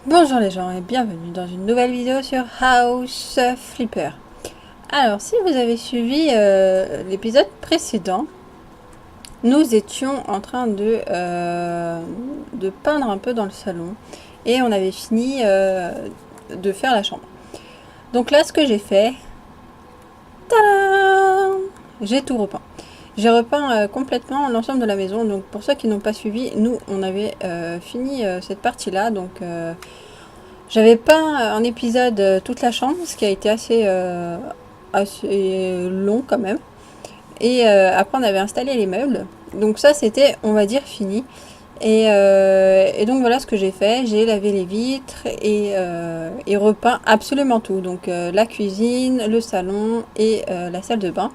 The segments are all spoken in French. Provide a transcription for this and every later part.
Bonjour les gens et bienvenue dans une nouvelle vidéo sur House Flipper. Alors si vous avez suivi l'épisode précédent, nous étions en train de peindre un peu dans le salon et on avait fini de faire la chambre. Donc là ce que j'ai fait, tadam, j'ai tout repeint. J'ai repeint complètement l'ensemble de la maison, donc pour ceux qui n'ont pas suivi, nous on avait fini cette partie là, donc j'avais peint en épisode toute la chambre, ce qui a été assez long quand même. Et après, on avait installé les meubles. Donc ça, c'était, on va dire, fini. Et donc voilà ce que j'ai fait. J'ai lavé les vitres et repeint absolument tout. Donc la cuisine, le salon et la salle de bain.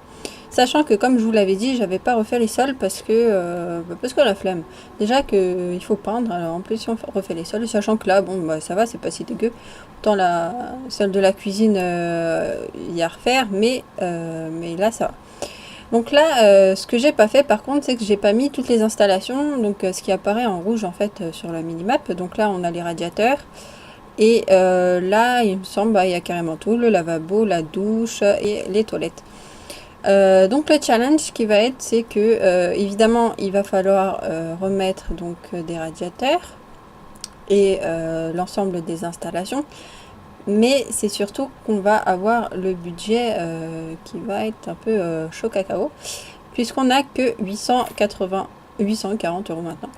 Sachant que comme je vous l'avais dit, j'avais pas refait les sols parce que la flemme. Déjà que il faut peindre, alors en plus si on refait les sols, sachant que là bon bah ça va, c'est pas si dégueu. Autant la celle de la cuisine il y a à refaire, mais là ça va. Donc là ce que j'ai pas fait par contre c'est que j'ai pas mis toutes les installations, donc ce qui apparaît en rouge en fait sur la minimap. Donc là on a les radiateurs. Et là, il me semble, bah, il y a carrément tout, le lavabo, la douche et les toilettes. Donc le challenge qui va être, c'est que évidemment il va falloir remettre donc des radiateurs et l'ensemble des installations, mais c'est surtout qu'on va avoir le budget qui va être un peu chaud cacao, puisqu'on n'a que 840 euros maintenant.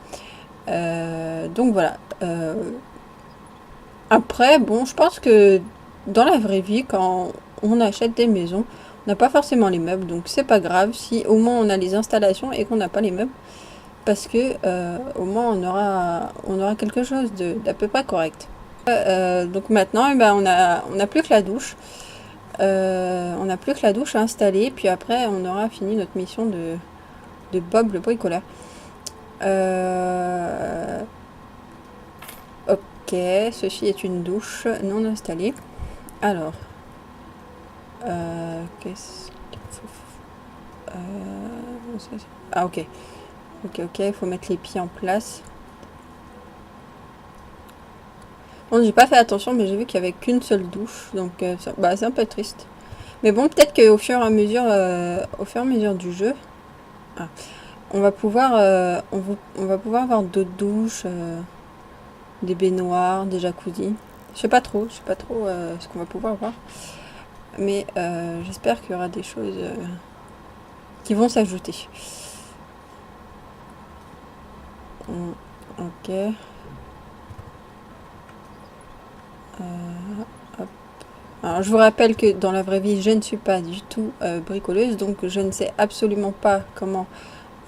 Donc voilà. Après, bon, je pense que dans la vraie vie, quand on achète des maisons, on n'a pas forcément les meubles, donc c'est pas grave si au moins on a les installations et qu'on n'a pas les meubles, parce que au moins on aura quelque chose d'à peu près correct. Donc maintenant, eh ben, on a plus que la douche. On n'a plus que la douche à installer, puis après on aura fini notre mission de Bob le bricoleur. Ok, ceci est une douche non installée. Alors, qu'est-ce qu'il faut ah ok, ok, il faut mettre les pieds en place. Bon, j'ai pas fait attention, mais j'ai vu qu'il y avait qu'une seule douche, donc bah, c'est un peu triste. Mais bon, peut-être qu'au fur et à mesure, du jeu, ah, on va pouvoir, on va pouvoir avoir d'autres douches, des baignoires, des jacuzzis. Je sais pas trop ce qu'on va pouvoir voir, mais j'espère qu'il y aura des choses qui vont s'ajouter. Ok. Hop. Alors, je vous rappelle que dans la vraie vie, je ne suis pas du tout bricoleuse, donc je ne sais absolument pas comment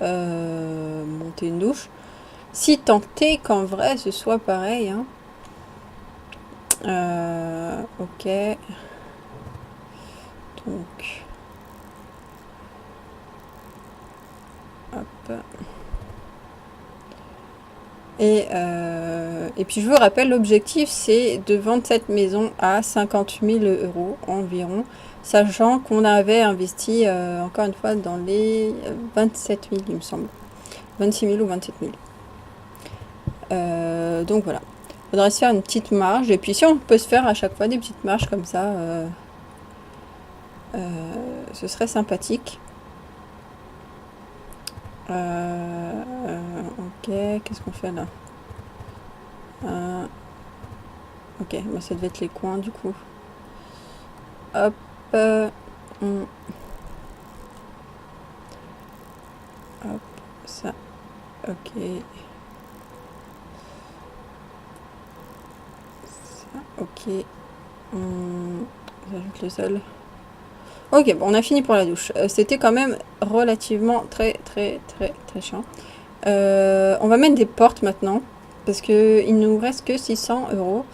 monter une douche. Si tant est qu'en vrai, ce soit pareil. Hein. Ok. Donc. Hop. Et puis je vous rappelle, l'objectif c'est de vendre cette maison à 50 000 euros environ, sachant qu'on avait investi encore une fois dans les 27 000 il me semble, 26 000 ou 27 000. Donc voilà, il faudrait se faire une petite marge, et puis si on peut se faire à chaque fois des petites marges comme ça, ce serait sympathique. Ok, qu'est-ce qu'on fait là? Ok, bah ça devait être les coins du coup. Hop. Hop, ça. Ok. Ça, ok. J'ajoute le sol. Ok, bon, on a fini pour la douche. C'était quand même relativement très chiant. On va mettre des portes maintenant, parce que il nous reste que 600 euros.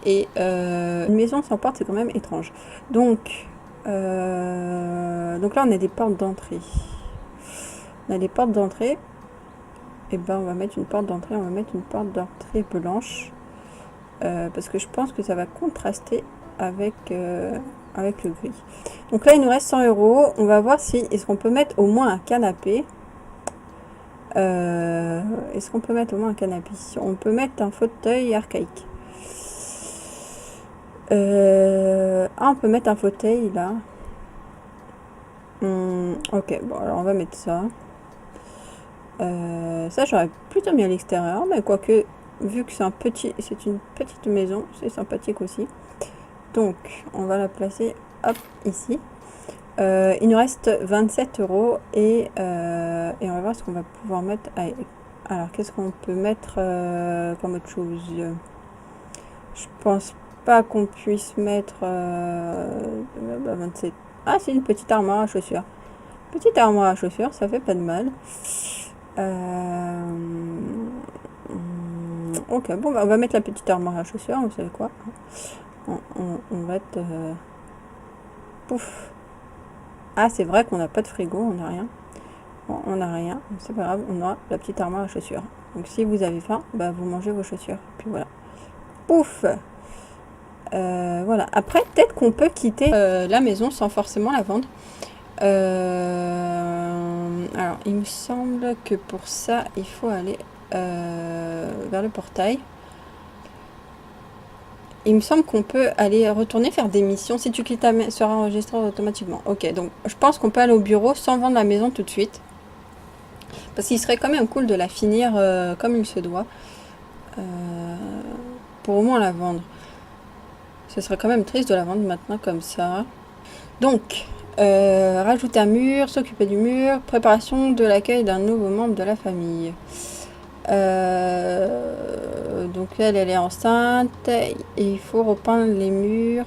Et une maison sans porte, c'est quand même étrange. Donc là, on a des portes d'entrée. On a des portes d'entrée. Et ben, on va mettre une porte d'entrée. On va mettre une porte d'entrée blanche. Parce que je pense que ça va contraster avec le gris. Donc là, il nous reste 100 euros. On va voir si est-ce qu'on peut mettre au moins un canapé. Est-ce qu'on peut mettre au moins un canapé? On peut mettre un fauteuil archaïque. Ah, on peut mettre un fauteuil là. Ok, bon, alors on va mettre ça. Ça, j'aurais plutôt mis à l'extérieur, mais quoique, vu que c'est une petite maison, c'est sympathique aussi. Donc, on va la placer, hop, ici. Il nous reste 27 € et on va voir ce qu'on va pouvoir mettre. Alors, qu'est-ce qu'on peut mettre comme autre chose? Je pense pas qu'on puisse mettre 27. Ah, c'est une petite armoire à chaussures. Petite armoire à chaussures, ça fait pas de mal. Ok, bon, bah, on va mettre la petite armoire à chaussures, vous savez quoi? On va être... Pouf. Ah, c'est vrai qu'on n'a pas de frigo, on n'a rien. Bon, on n'a rien, c'est pas grave, on a la petite armoire à chaussures. Donc si vous avez faim, bah, vous mangez vos chaussures. Puis voilà. Pouf. Voilà. Après, peut-être qu'on peut quitter la maison sans forcément la vendre. Alors, il me semble que pour ça, il faut aller vers le portail. Il me semble qu'on peut aller retourner faire des missions. Si tu quittes ta maison, sera enregistré automatiquement. Ok, donc je pense qu'on peut aller au bureau sans vendre la maison tout de suite. Parce qu'il serait quand même cool de la finir comme il se doit. Pour au moins la vendre. Ce serait quand même triste de la vendre maintenant comme ça. Donc, rajouter un mur, s'occuper du mur, préparation de l'accueil d'un nouveau membre de la famille. Donc elle est enceinte et il faut repeindre les murs.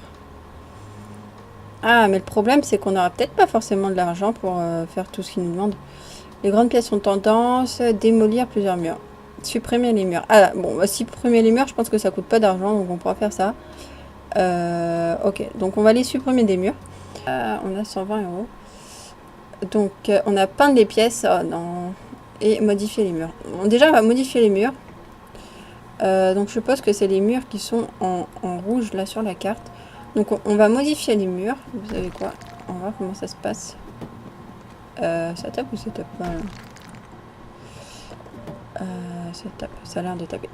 Ah, mais le problème c'est qu'on n'aura peut-être pas forcément de l'argent pour faire tout ce qu'ils nous demandent. Les grandes pièces sont tendance, démolir plusieurs murs. Supprimer les murs. Ah bon, bah, supprimer les murs, je pense que ça coûte pas d'argent, donc on pourra faire ça. Ok, donc on va aller supprimer des murs. On a 120 €. Donc on a peint les pièces et modifier les murs. Bon, déjà on va modifier les murs. Donc je suppose que c'est les murs qui sont en rouge là sur la carte. Donc on va modifier les murs. Vous savez quoi? On va voir comment ça se passe. Ça tape ou ça tape pas là? Ça tape, ça a l'air de taper.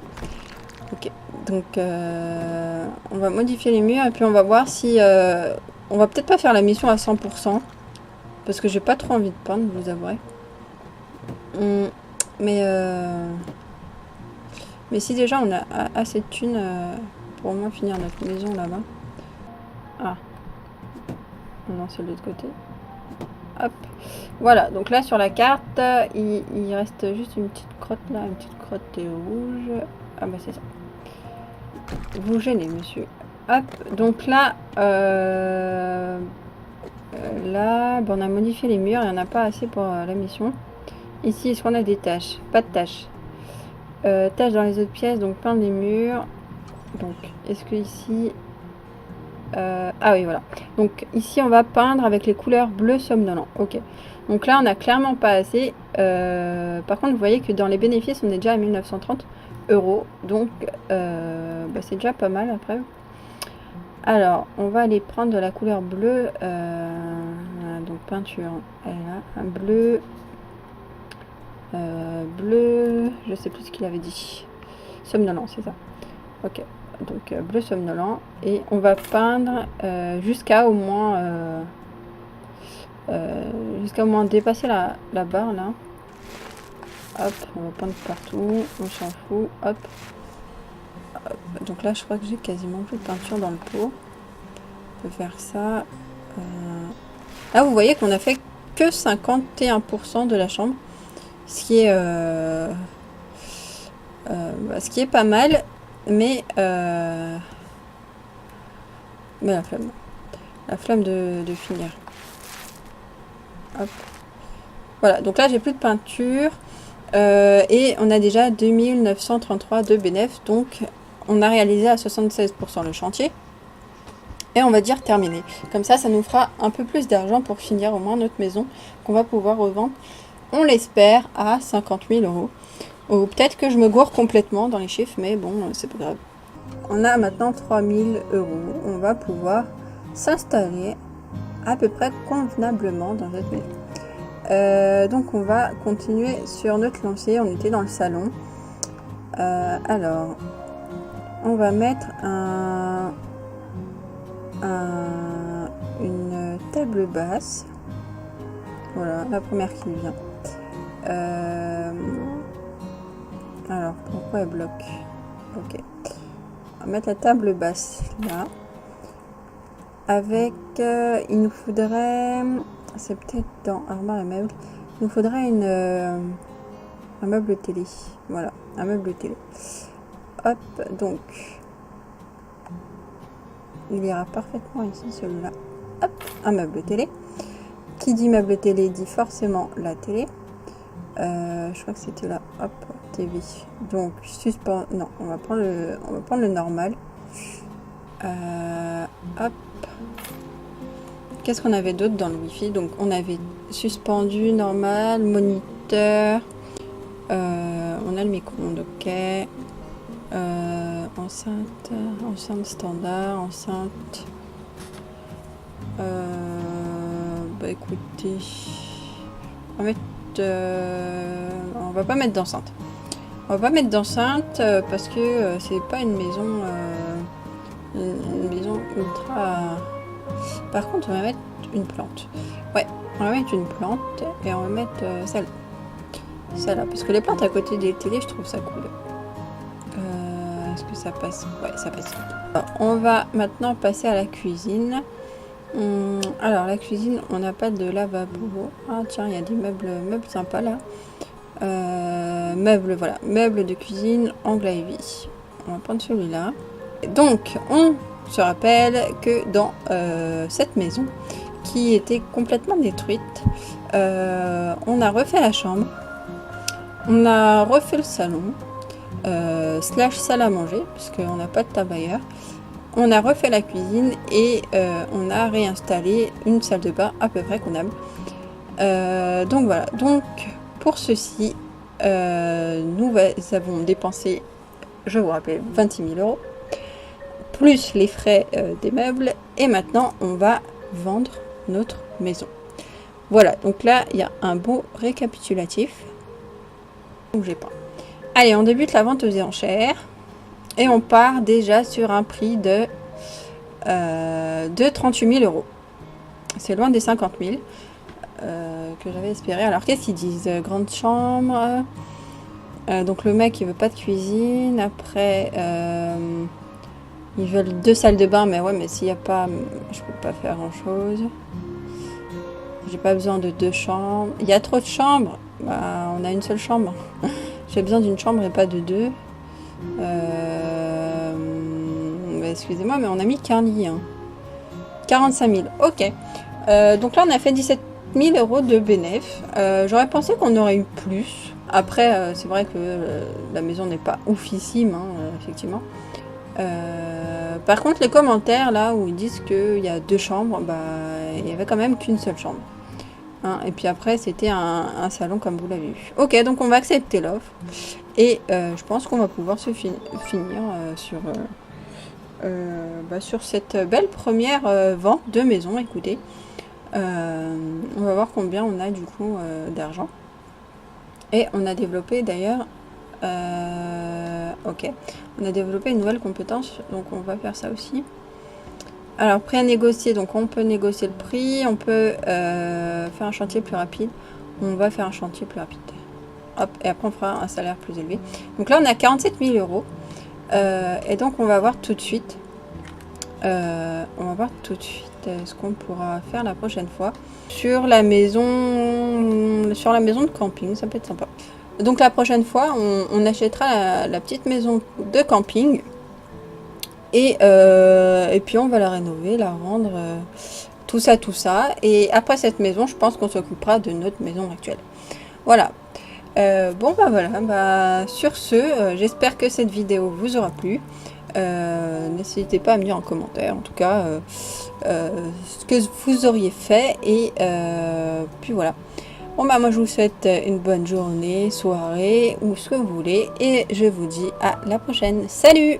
Ok, donc on va modifier les murs et puis on va voir si... on va peut-être pas faire la mission à 100%. Parce que j'ai pas trop envie de peindre, vous avouerez. Mais si déjà on a assez de thunes pour au moins finir notre maison là-bas. Ah. Non, c'est de l'autre côté. Hop. Voilà, donc là sur la carte, il reste juste une petite crotte là, une petite crotte rouge. Ah bah c'est ça. Vous gênez, monsieur. Hop, donc là, là, bon, on a modifié les murs, il n'y en a pas assez pour la mission. Ici, est-ce qu'on a des tâches? Pas de tâches. Tâches dans les autres pièces, donc peindre les murs. Donc, est-ce que ici... ah oui, voilà. Donc ici, on va peindre avec les couleurs bleu somnolent. Ok. Donc là, on a clairement pas assez. Par contre, vous voyez que dans les bénéfices, on est déjà à 1930 €. Donc, bah, c'est déjà pas mal après. Alors, on va aller prendre de la couleur bleue. Voilà, donc peinture. Elle est là. Un bleu. Bleu. Je sais plus ce qu'il avait dit. Somnolent, c'est ça. Ok. Donc bleu somnolent. Et on va peindre jusqu'à au moins dépasser la barre là. Hop, on va peindre partout. On s'en fout. Hop. Donc là, je crois que j'ai quasiment plus de peinture dans le pot. On peut faire ça. Là, vous voyez qu'on a fait que 51% de la chambre. Ce qui est, ce qui est pas mal. Mais la flemme. La flemme de finir. Hop. Voilà, donc là, j'ai plus de peinture. Et on a déjà 2933 de bénéfices. Donc, on a réalisé à 76% le chantier. Et on va dire terminé. Comme ça nous fera un peu plus d'argent pour finir au moins notre maison qu'on va pouvoir revendre, on l'espère, à 50 000 €. Ou peut-être que je me gourre complètement dans les chiffres, mais bon, c'est pas grave. On a maintenant 3 000 €. On va pouvoir s'installer à peu près convenablement dans notre maison. Donc on va continuer sur notre lancée. On était dans le salon. Alors, on va mettre un une table basse. Voilà, la première qui vient. Alors, pourquoi elle bloque? Ok. On va mettre la table basse là. Avec, il nous faudrait, c'est peut-être dans armoire et meubles, il nous faudrait un meuble télé. Voilà, un meuble télé. Hop, donc, il ira parfaitement ici, celui-là. Hop, un meuble télé. Qui dit meuble télé dit forcément la télé. Je crois que c'était là. Hop, TV. Donc, suspend. Non, on va prendre le normal. Hop. Qu'est-ce qu'on avait d'autre dans le Wi-Fi? Donc, on avait suspendu, normal, moniteur. On a le micro-ondes, ok. Enceinte standard, enceinte. Bah écoutez, on va pas mettre d'enceinte. On va pas mettre d'enceinte parce que c'est pas une maison ultra. Par contre, on va mettre une plante. Ouais, on va mettre une plante et on va mettre celle-là. Parce que les plantes à côté des télés, je trouve ça cool. Est-ce que ça passe? Ouais, ça passe. Alors, on va maintenant passer à la cuisine. Alors, la cuisine, on n'a pas de lavabo. Ah, tiens, il y a des meubles sympas là. Voilà. Meubles de cuisine, angle à vie. On va prendre celui-là. Donc, on se rappelle que dans cette maison qui était complètement détruite, on a refait la chambre, on a refait le salon, slash salle à manger, puisqu'on n'a pas de table ailleurs. On a refait la cuisine et on a réinstallé une salle de bain à peu près convenable. Donc voilà, donc pour ceci, nous avons dépensé, je vous rappelle, 26 000 €. Plus les frais des meubles, et maintenant on va vendre notre maison. Voilà, donc là il y a un beau récapitulatif. Donc j'ai pas. Allez, on débute la vente aux enchères et on part déjà sur un prix de 38 000 €. C'est loin des 50 000 que j'avais espéré. Alors qu'est-ce qu'ils disent? Grande chambre. Donc le mec il veut pas de cuisine. Après ils veulent 2 salles de bain, mais ouais, mais s'il n'y a pas, je peux pas faire grand chose. J'ai pas besoin de 2 chambres. Il y a trop de chambres. Bah, on a une seule chambre. J'ai besoin d'une chambre et pas de 2. Bah, excusez-moi, mais on a mis qu'un lit. 45 000. Ok. Donc là, on a fait 17 000 € de bénéf. J'aurais pensé qu'on aurait eu plus. Après, c'est vrai que la maison n'est pas oufissime, effectivement. Par contre, les commentaires là où ils disent qu'il y a 2 chambres, bah il y avait quand même qu'une seule chambre. Et puis après, c'était un salon comme vous l'avez vu. Ok, donc on va accepter l'offre et je pense qu'on va pouvoir se finir sur cette belle première vente de maison. Écoutez, on va voir combien on a du coup d'argent. Et on a développé d'ailleurs. Ok, on a développé une nouvelle compétence, donc on va faire ça aussi. Alors, prix à négocier, donc on peut négocier le prix, on peut faire un chantier plus rapide. On va faire un chantier plus rapide. Hop, et après on fera un salaire plus élevé. Donc là on a 47 000 €. Et donc on va voir tout de suite. Ce qu'on pourra faire la prochaine fois sur la maison de camping. Ça peut être sympa. Donc la prochaine fois, on achètera la petite maison de camping et puis on va la rénover, la rendre, tout ça. Et après cette maison, je pense qu'on s'occupera de notre maison actuelle. Voilà. Bon bah voilà. Sur ce, j'espère que cette vidéo vous aura plu. N'hésitez pas à me dire en commentaire, en tout cas, ce que vous auriez fait et puis voilà. Bon bah moi je vous souhaite une bonne journée, soirée ou ce que vous voulez et je vous dis à la prochaine. Salut!